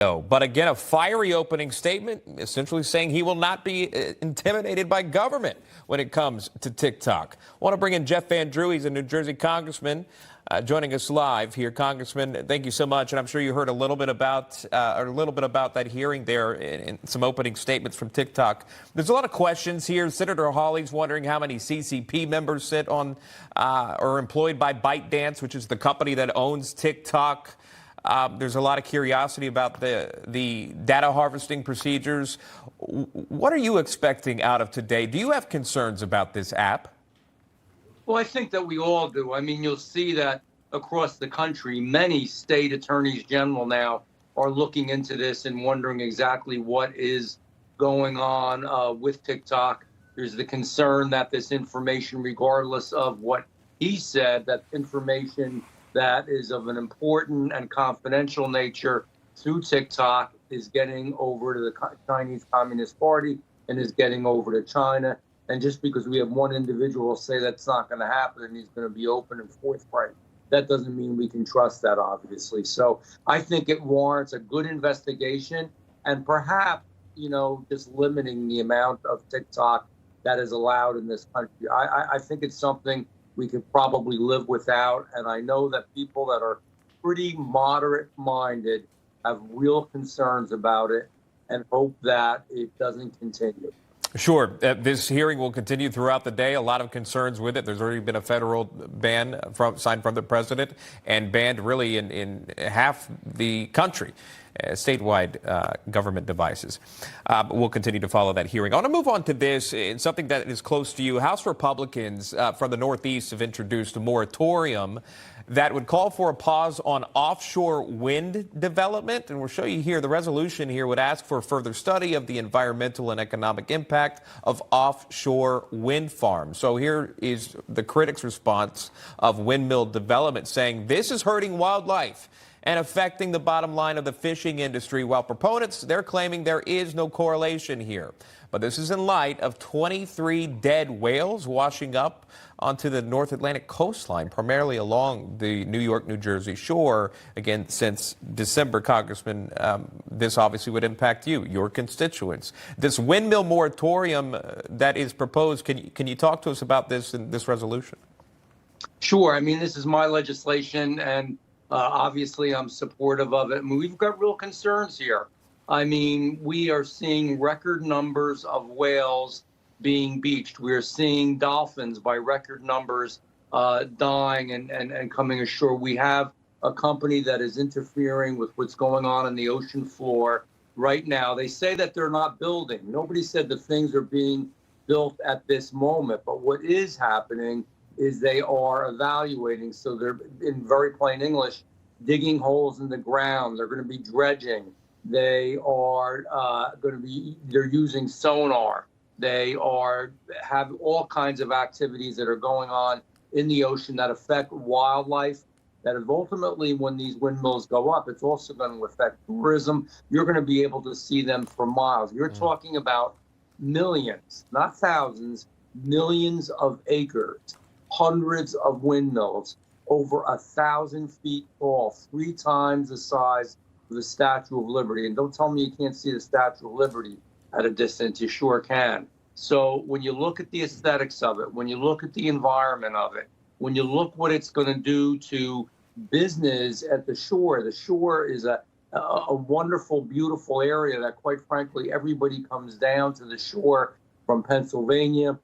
But again, a fiery opening statement, essentially saying he will not be intimidated by government when it comes to TikTok. I want to bring in Jeff Van Drew. He's a New Jersey congressman joining us live here. Congressman, thank you so much. And I'm sure you heard a little bit about that hearing there in some opening statements from TikTok. There's a lot of questions here. Senator Hawley's wondering how many CCP members sit on or employed by ByteDance, which is the company that owns TikTok. There's a lot of curiosity about the data harvesting procedures. What are you expecting out of today? Do you have concerns about this app? Well, I think that we all do. I mean, you'll see that across the country, many state attorneys general now are looking into this and wondering exactly what is going on with TikTok. There's the concern that this information, regardless of what he said, that information that is of an important and confidential nature through TikTok is getting over to the Chinese Communist Party and is getting over to China. And just because we have one individual say that's not going to happen and he's going to be open and forthright, that doesn't mean we can trust that, obviously. So I think it warrants a good investigation and perhaps, just limiting the amount of TikTok that is allowed in this country. I think it's something we could probably live without. And I know that people that are pretty moderate-minded have real concerns about it and hope that it doesn't continue. Sure. This hearing will continue throughout the day. A lot of concerns with it. There's already been a federal ban signed from the president and banned really in half the country. Statewide government devices. We'll continue to follow that hearing. I want to move on to this, and something that is close to you. House Republicans from the Northeast have introduced a moratorium that would call for a pause on offshore wind development. And we'll show you here, the resolution here would ask for a further study of the environmental and economic impact of offshore wind farms. So here is the critics' response of windmill development, saying this is hurting wildlife and affecting the bottom line of the fishing industry, while proponents, they're claiming there is no correlation here. But this is in light of 23 dead whales washing up onto the North Atlantic coastline, primarily along the New York, New Jersey shore. Again, since December, Congressman, this obviously would impact you, your constituents. This windmill moratorium that is proposed, can you talk to us about this in this resolution? Sure. I mean, this is my legislation, and obviously, I'm supportive of it. I mean, we've got real concerns here. I mean, we are seeing record numbers of whales being beached. We are seeing dolphins by record numbers dying and coming ashore. We have a company that is interfering with what's going on in the ocean floor right now. They say that they're not building. Nobody said the things are being built at this moment. But what is happening is they are evaluating. So they're, in very plain English, digging holes in the ground. They're going to be dredging. They are they're using sonar. They have all kinds of activities that are going on in the ocean that affect wildlife, that have ultimately, when these windmills go up, it's also going to affect tourism. You're going to be able to see them for miles. You're talking about millions, not thousands, millions of acres. Hundreds of windmills, over 1,000 feet tall, 3 times the size of the Statue of Liberty. And don't tell me you can't see the Statue of Liberty at a distance. You sure can. So when you look at the aesthetics of it, when you look at the environment of it, when you look what it's going to do to business at the shore is a wonderful, beautiful area that, quite frankly, everybody comes down to the shore from Pennsylvania,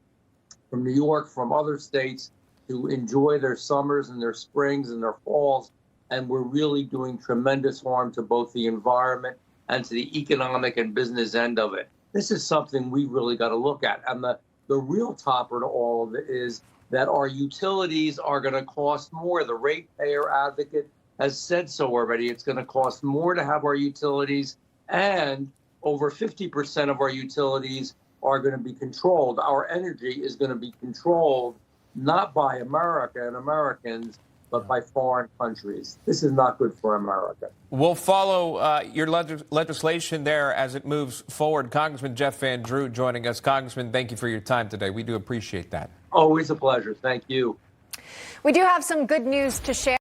from New York, from other states, to enjoy their summers and their springs and their falls. And we're really doing tremendous harm to both the environment and to the economic and business end of it. This is something we really got to look at. And the real topper to all of it is that our utilities are going to cost more. The ratepayer advocate has said so already. It's going to cost more to have our utilities, and over 50% of our utilities are going to be controlled. Our energy is going to be controlled not by America and Americans, but by foreign countries. This is not good for America. We'll follow your legislation there as it moves forward. Congressman Jeff Van Drew joining us. Congressman, thank you for your time today. We do appreciate that. Always a pleasure. Thank you. We do have some good news to share.